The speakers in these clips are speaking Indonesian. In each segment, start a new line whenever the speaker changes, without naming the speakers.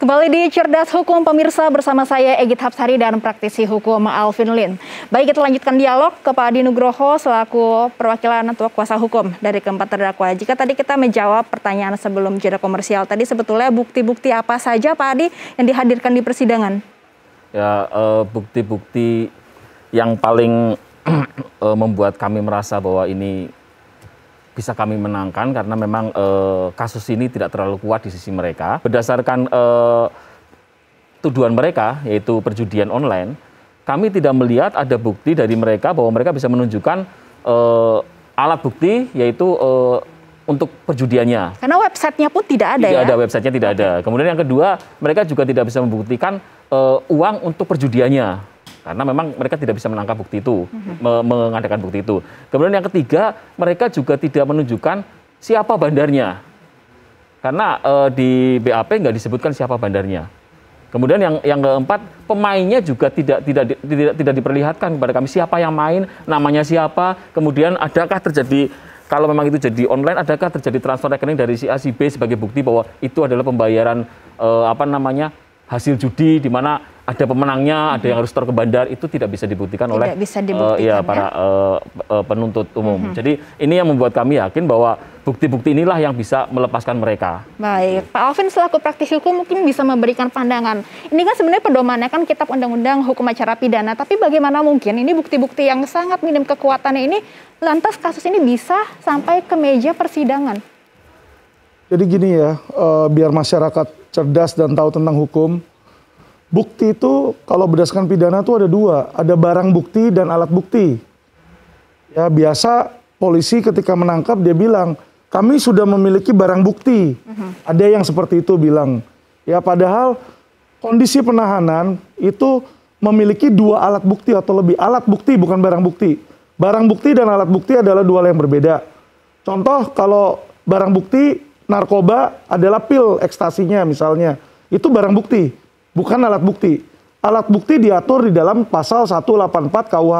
Kembali di Cerdas Hukum pemirsa, bersama saya Egit Hapsari dan praktisi hukum Alvin Lin. Baik, kita lanjutkan dialog ke Pak Adi Nugroho selaku perwakilan atau kuasa hukum dari keempat terdakwa. Jika tadi kita menjawab pertanyaan sebelum jeda komersial, tadi sebetulnya bukti-bukti apa saja Pak Adi yang dihadirkan di persidangan? Ya,
bukti-bukti yang paling membuat kami merasa bahwa ini bisa kami menangkan karena memang kasus ini tidak terlalu kuat di sisi mereka. Berdasarkan tuduhan mereka, yaitu perjudian online, kami tidak melihat ada bukti dari mereka bahwa mereka bisa menunjukkan alat bukti, yaitu untuk perjudiannya.
Karena websitenya pun tidak ada.
Tidak ada, websitenya tidak ada. Kemudian yang kedua, mereka juga tidak bisa membuktikan uang untuk perjudiannya. Karena memang mereka tidak bisa menangkap bukti itu, mengadakan bukti itu. Kemudian yang ketiga, mereka juga tidak menunjukkan siapa bandarnya. Karena di BAP nggak disebutkan siapa bandarnya. Kemudian yang keempat, pemainnya juga tidak diperlihatkan kepada kami siapa yang main, namanya siapa. Kemudian adakah terjadi, kalau memang itu jadi online, adakah terjadi transfer rekening dari si A si B sebagai bukti bahwa itu adalah pembayaran hasil judi di mana ada pemenangnya, ada yang harus store ke bandar, itu tidak bisa dibuktikan oleh para penuntut umum. Jadi ini yang membuat kami yakin bahwa bukti-bukti inilah yang bisa melepaskan mereka.
Baik, Pak Alvin selaku praktisi hukum mungkin bisa memberikan pandangan. Ini kan sebenarnya pedomannya kan Kitab Undang-Undang Hukum Acara Pidana, tapi bagaimana mungkin ini bukti-bukti yang sangat minim kekuatannya ini, lantas kasus ini bisa sampai ke meja persidangan?
Jadi gini ya, biar masyarakat cerdas dan tahu tentang hukum, bukti itu kalau berdasarkan pidana itu ada dua, ada barang bukti dan alat bukti. Ya biasa polisi ketika menangkap dia bilang, kami sudah memiliki barang bukti. Ada yang seperti itu bilang. Ya padahal kondisi penahanan itu memiliki dua alat bukti atau lebih. Alat bukti bukan barang bukti. Barang bukti dan alat bukti adalah dua hal yang berbeda. Contoh kalau barang bukti narkoba adalah pil ekstasinya misalnya, itu barang bukti. Bukan alat bukti. Alat bukti diatur di dalam pasal 184 KUH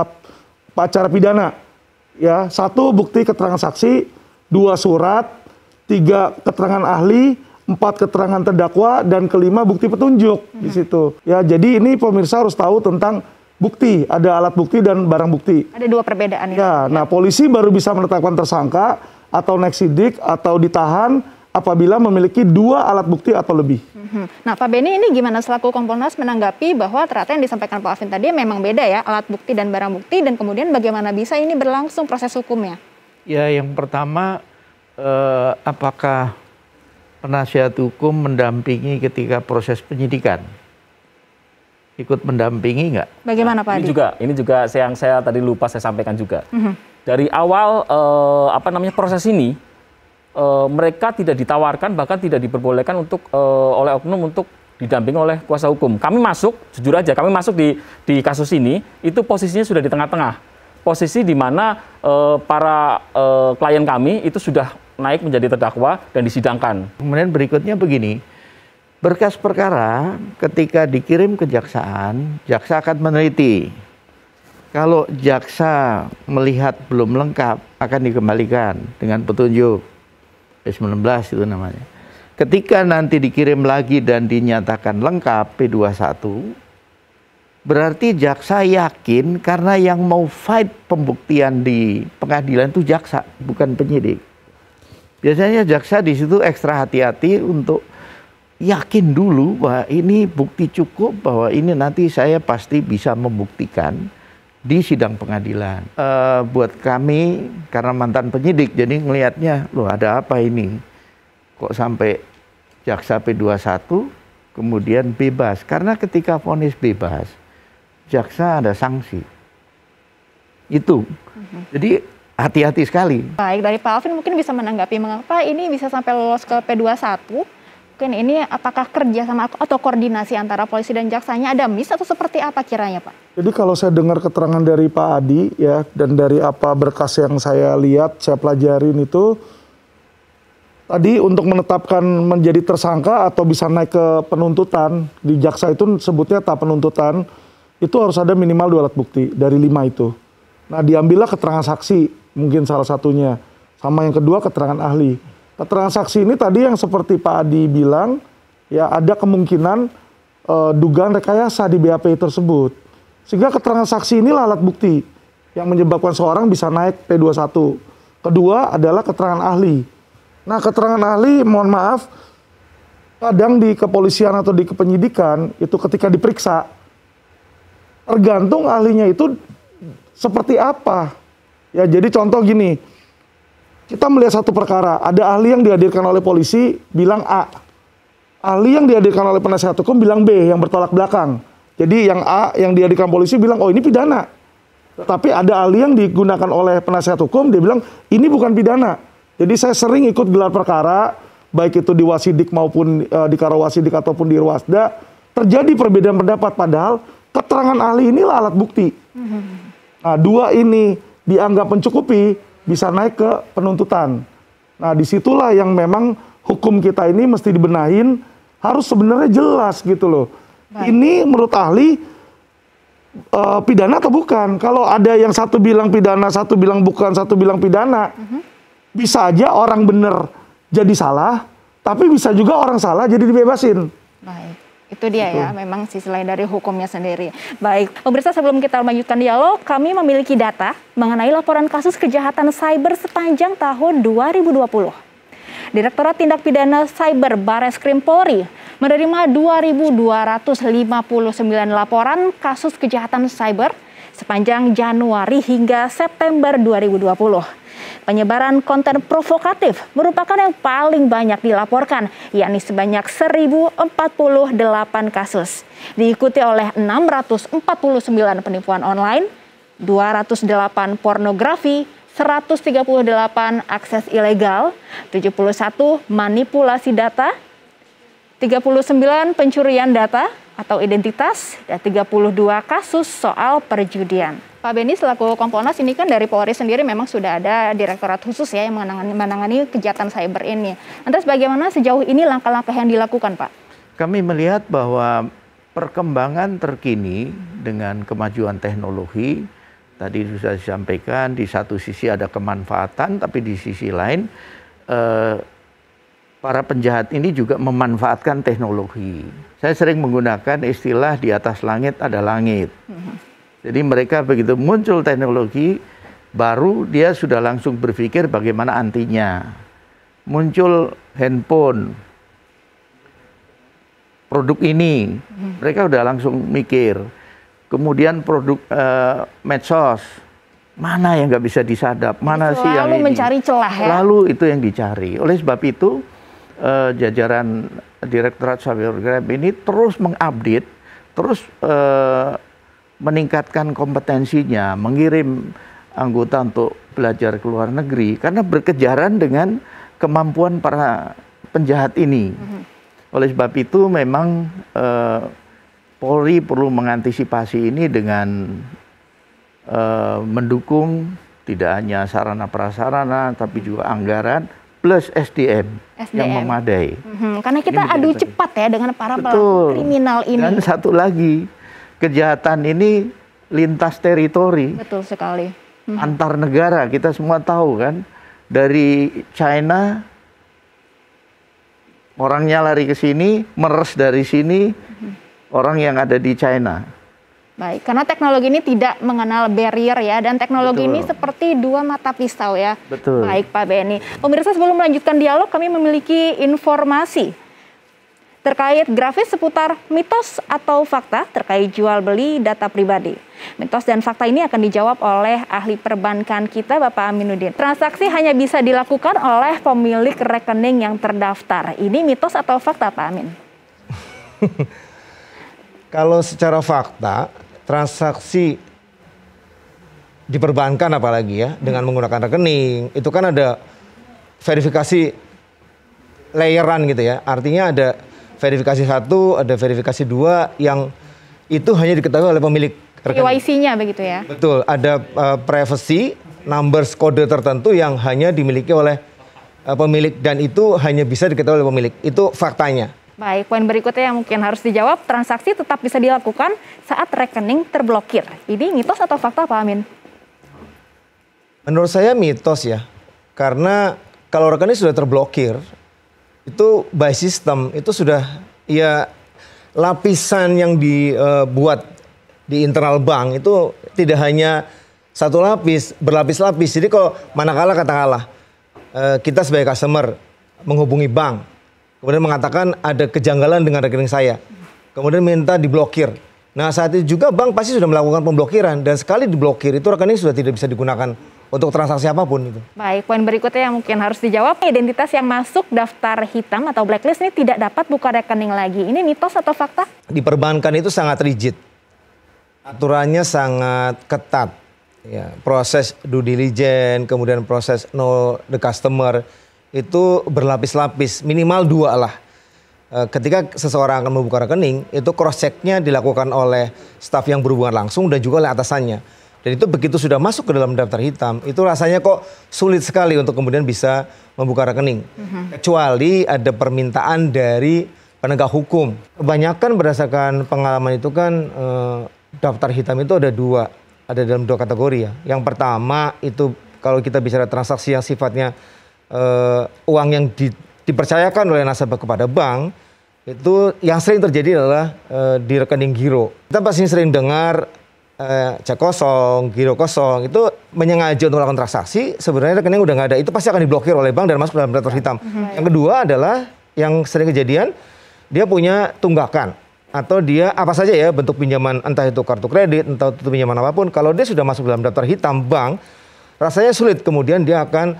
Acara Pidana. Ya, 1 bukti keterangan saksi, 2 surat, 3 keterangan ahli, 4 keterangan terdakwa, dan kelima bukti petunjuk di situ. Ya, jadi ini pemirsa harus tahu tentang bukti. Ada alat bukti dan barang bukti.
Ada dua perbedaan
ya. Nah, polisi baru bisa menetapkan tersangka atau naik sidik atau ditahan apabila memiliki 2 alat bukti atau lebih.
Nah, Pak Beni ini gimana selaku Kompolnas menanggapi bahwa ternyata yang disampaikan Pak Alvin tadi memang beda ya, alat bukti dan barang bukti, dan kemudian bagaimana bisa ini berlangsung proses hukumnya?
Ya, yang pertama, apakah penasihat hukum mendampingi ketika proses penyidikan? Ikut mendampingi nggak?
Bagaimana Pak Adi?
Ini juga yang saya tadi lupa saya sampaikan juga. Dari awal proses ini, mereka tidak ditawarkan, bahkan tidak diperbolehkan untuk oleh oknum untuk didampingi oleh kuasa hukum. Kami masuk, jujur aja, kami masuk di kasus ini, itu posisinya sudah di tengah-tengah. Posisi di mana para klien kami itu sudah naik menjadi terdakwa dan disidangkan.
Kemudian berikutnya begini, berkas perkara ketika dikirim ke jaksaan, jaksa akan meneliti. Kalau jaksa melihat belum lengkap, akan dikembalikan dengan petunjuk. P19 itu namanya. Ketika nanti dikirim lagi dan dinyatakan lengkap P21, berarti jaksa yakin karena yang mau fight pembuktian di pengadilan itu jaksa, bukan penyidik. Biasanya jaksa di situ ekstra hati-hati untuk yakin dulu bahwa ini bukti cukup, bahwa ini nanti saya pasti bisa membuktikan di sidang pengadilan. Buat kami, karena mantan penyidik, jadi ngelihatnya, loh ada apa ini? Kok sampai jaksa P21 kemudian bebas? Karena ketika vonis bebas, jaksa ada sanksi. Itu. Jadi hati-hati sekali.
Baik, dari Pak Alvin mungkin bisa menanggapi mengapa ini bisa sampai lolos ke P21. Mungkin ini apakah kerja sama atau koordinasi antara polisi dan jaksanya ada miss atau seperti apa kiranya Pak?
Jadi kalau saya dengar keterangan dari Pak Adi ya, dan dari apa berkas yang saya lihat, saya pelajarin itu, tadi untuk menetapkan menjadi tersangka atau bisa naik ke penuntutan, di jaksa itu sebutnya tahap penuntutan, itu harus ada minimal 2 alat bukti dari 5 itu. Nah diambillah keterangan saksi, mungkin salah satunya. Sama yang kedua keterangan ahli. Keterangan saksi ini tadi yang seperti Pak Adi bilang, ya ada kemungkinan dugaan rekayasa di BAP tersebut. Sehingga keterangan saksi inilah alat bukti yang menyebabkan seorang bisa naik P21. Kedua adalah keterangan ahli. Nah, keterangan ahli, mohon maaf, kadang di kepolisian atau di kepenyidikan itu ketika diperiksa, tergantung ahlinya itu seperti apa. Ya, jadi contoh gini, kita melihat satu perkara, ada ahli yang dihadirkan oleh polisi bilang A, ahli yang dihadirkan oleh penasihat hukum bilang B, yang bertolak belakang. Jadi yang A yang dihadirkan polisi bilang, oh ini pidana. Tapi ada ahli yang digunakan oleh penasihat hukum, dia bilang ini bukan pidana. Jadi saya sering ikut gelar perkara, baik itu di Wasidik maupun di Karawasidik ataupun di Irwasda, terjadi perbedaan pendapat, padahal keterangan ahli inilah alat bukti. Nah, dua ini dianggap mencukupi, bisa naik ke penuntutan. Nah, disitulah yang memang hukum kita ini mesti dibenahin, harus sebenarnya jelas gitu loh. Baik. Ini menurut ahli pidana atau bukan? Kalau ada yang satu bilang pidana, satu bilang bukan, satu bilang pidana, bisa aja orang bener jadi salah, tapi bisa juga orang salah jadi dibebasin. Baik.
Itu dia ya, memang sisi lain dari hukumnya sendiri. Baik, pemirsa, sebelum kita melanjutkan dialog, kami memiliki data mengenai laporan kasus kejahatan cyber sepanjang tahun 2020. Direktorat Tindak Pidana Cyber Bareskrim Polri menerima 2.259 laporan kasus kejahatan cyber sepanjang Januari hingga September 2020. Penyebaran konten provokatif merupakan yang paling banyak dilaporkan, yakni sebanyak 1.048 kasus. Diikuti oleh 649 penipuan online, 208 pornografi, 138 akses ilegal, 71 manipulasi data, 39 pencurian data atau identitas, dan 32 kasus soal perjudian. Pak Benny, selaku Kompolnas, ini kan dari Polri sendiri memang sudah ada direktorat khusus ya yang menangani kejahatan cyber ini. Lantas bagaimana sejauh ini langkah-langkah yang dilakukan, Pak?
Kami melihat bahwa perkembangan terkini dengan kemajuan teknologi, tadi sudah disampaikan, di satu sisi ada kemanfaatan, tapi di sisi lain para penjahat ini juga memanfaatkan teknologi. Saya sering menggunakan istilah di atas langit ada langit. Jadi mereka begitu muncul teknologi baru, dia sudah langsung berpikir bagaimana antinya. Muncul handphone, produk ini, mereka udah langsung mikir. Kemudian produk medsos, mana yang nggak bisa disadap, mana sih yang ini.
Lalu mencari celah ya.
Lalu itu yang dicari. Oleh sebab itu jajaran Direktorat Cybercrime ini terus mengupdate, terus meningkatkan kompetensinya, mengirim anggota untuk belajar ke luar negeri, karena berkejaran dengan kemampuan para penjahat ini. Oleh sebab itu memang Polri perlu mengantisipasi ini dengan mendukung tidak hanya sarana prasarana, tapi juga anggaran, plus SDM. Yang memadai.
Karena kita adu cepat ya dengan para pelaku kriminal ini.
Dan satu lagi, kejahatan ini lintas teritori.
Betul sekali.
Antar negara, kita semua tahu kan. Dari China, orangnya lari ke sini, meres dari sini, orang yang ada di China.
Baik, karena teknologi ini tidak mengenal barrier ya, dan teknologi ini seperti dua mata pisau ya.
Betul.
Baik, Pak Benny. Pemirsa, sebelum melanjutkan dialog, kami memiliki informasi terkait grafis seputar mitos atau fakta terkait jual beli data pribadi. Mitos dan fakta ini akan dijawab oleh ahli perbankan kita, Bapak Aminuddin. Transaksi hanya bisa dilakukan oleh pemilik rekening yang terdaftar. Ini mitos atau fakta, Pak Amin?
Kalau secara fakta, transaksi di perbankan apalagi ya, dengan menggunakan rekening, itu kan ada verifikasi layeran gitu ya. Artinya ada verifikasi 1, ada verifikasi 2 yang itu hanya diketahui oleh pemilik rekening.
KYC-nya begitu ya?
Betul, ada privacy, numbers kode tertentu yang hanya dimiliki oleh pemilik, dan itu hanya bisa diketahui oleh pemilik. Itu faktanya.
Baik, poin berikutnya yang mungkin harus dijawab, transaksi tetap bisa dilakukan saat rekening terblokir. Ini mitos atau fakta, Pak Amin?
Menurut saya mitos ya, karena kalau rekening sudah terblokir, itu by system, itu sudah ya lapisan yang dibuat di internal bank itu tidak hanya satu lapis, berlapis-lapis. Jadi kalau manakala katakanlah kita sebagai customer menghubungi bank, kemudian mengatakan ada kejanggalan dengan rekening saya, kemudian minta diblokir. Nah saat itu juga bank pasti sudah melakukan pemblokiran, dan sekali diblokir itu rekening sudah tidak bisa digunakan untuk transaksi apapun itu.
Baik, poin berikutnya yang mungkin harus dijawab, identitas yang masuk daftar hitam atau blacklist ini tidak dapat buka rekening lagi. Ini mitos atau fakta?
Di perbankan itu sangat rigid, aturannya sangat ketat. Ya, proses due diligence, kemudian proses know the customer itu berlapis-lapis, minimal 2 lah. Ketika seseorang akan membuka rekening, itu cross check-nya dilakukan oleh staf yang berhubungan langsung dan juga oleh atasannya. Dan itu begitu sudah masuk ke dalam daftar hitam, itu rasanya kok sulit sekali untuk kemudian bisa membuka rekening. Kecuali ada permintaan dari penegak hukum. Kebanyakan berdasarkan pengalaman itu kan daftar hitam itu ada dalam 2 kategori ya. Yang pertama itu kalau kita bicara transaksi yang sifatnya uang yang dipercayakan oleh nasabah kepada bank, itu yang sering terjadi adalah di rekening giro. Kita pasti sering dengar cek kosong, giro kosong, itu menyengaja untuk melakukan transaksi, sebenarnya rekening udah nggak ada, itu pasti akan diblokir oleh bank dan masuk dalam daftar hitam. Yang kedua adalah yang sering kejadian, dia punya tunggakan atau dia apa saja ya bentuk pinjaman, entah itu kartu kredit, entah itu pinjaman apapun, kalau dia sudah masuk dalam daftar hitam bank, rasanya sulit kemudian dia akan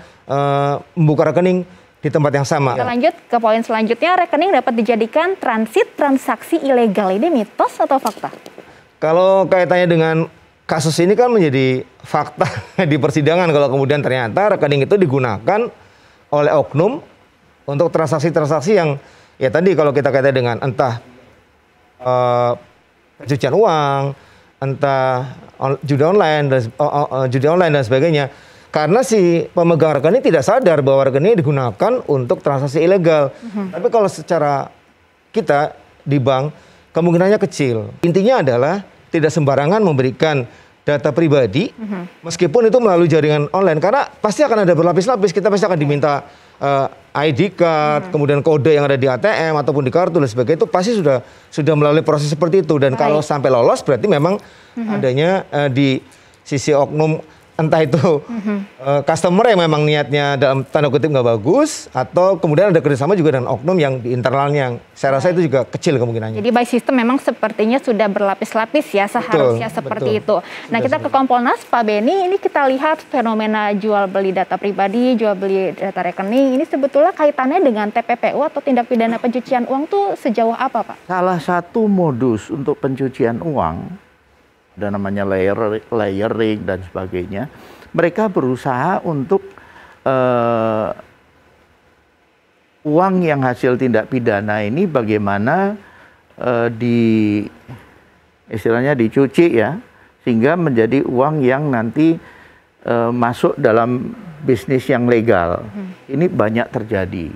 membuka rekening di tempat yang sama.
Kita lanjut ke poin selanjutnya, rekening dapat dijadikan transit transaksi ilegal. Ini mitos atau fakta?
Kalau kaitannya dengan kasus ini kan menjadi fakta di persidangan kalau kemudian ternyata rekening itu digunakan oleh oknum untuk transaksi-transaksi yang ya tadi kalau kita kaitan dengan entah pencucian uang, entah judi online dan sebagainya. Karena si pemegang rekening tidak sadar bahwa rekening digunakan untuk transaksi ilegal. Tapi kalau secara kita di bank kemungkinannya kecil. Intinya adalah tidak sembarangan memberikan data pribadi, meskipun itu melalui jaringan online. Karena pasti akan ada berlapis-lapis, kita pasti akan diminta ID card, kemudian kode yang ada di ATM ataupun di kartu dan sebagainya, itu pasti sudah melalui proses seperti itu. Dan kalau sampai lolos berarti memang adanya di sisi oknum, entah itu customer yang memang niatnya dalam tanda kutip nggak bagus, atau kemudian ada kerjasama juga dengan oknum yang di internalnya, yang saya rasa itu juga kecil kemungkinannya.
Jadi by system memang sepertinya sudah berlapis-lapis ya, seharusnya seperti itu. Nah kita ke Kompolnas, Pak Beni, ini kita lihat fenomena jual beli data pribadi, jual beli data rekening, ini sebetulnya kaitannya dengan TPPU atau tindak pidana pencucian uang tuh sejauh apa Pak?
Salah satu modus untuk pencucian uang, ada namanya layering dan sebagainya. Mereka berusaha untuk uang yang hasil tindak pidana ini bagaimana istilahnya dicuci ya, sehingga menjadi uang yang nanti masuk dalam bisnis yang legal. Ini banyak terjadi.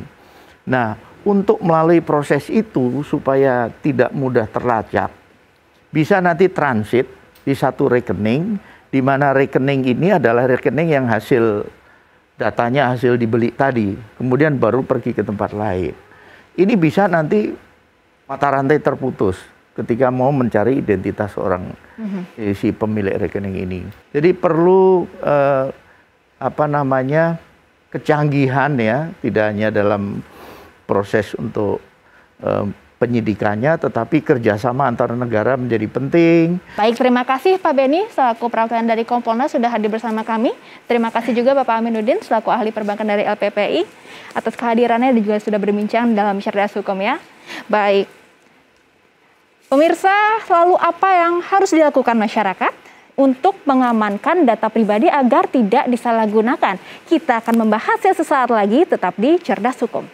Nah, untuk melalui proses itu supaya tidak mudah terlacak, bisa nanti transit di satu rekening, di mana rekening ini adalah rekening yang hasil datanya hasil dibeli tadi, kemudian baru pergi ke tempat lain. Ini bisa nanti mata rantai terputus ketika mau mencari identitas orang si pemilik rekening ini. Jadi perlu kecanggihan ya, tidak hanya dalam proses untuk penyidikannya, tetapi kerjasama antar negara menjadi penting.
Baik, terima kasih Pak Beni selaku perwakilan dari Kompolnas sudah hadir bersama kami. Terima kasih juga Bapak Aminuddin selaku ahli perbankan dari LPPI atas kehadirannya dan juga sudah berbincang dalam Cerdas Hukum ya. Baik, pemirsa, lalu apa yang harus dilakukan masyarakat untuk mengamankan data pribadi agar tidak disalahgunakan? Kita akan membahasnya sesaat lagi, tetap di Cerdas Hukum.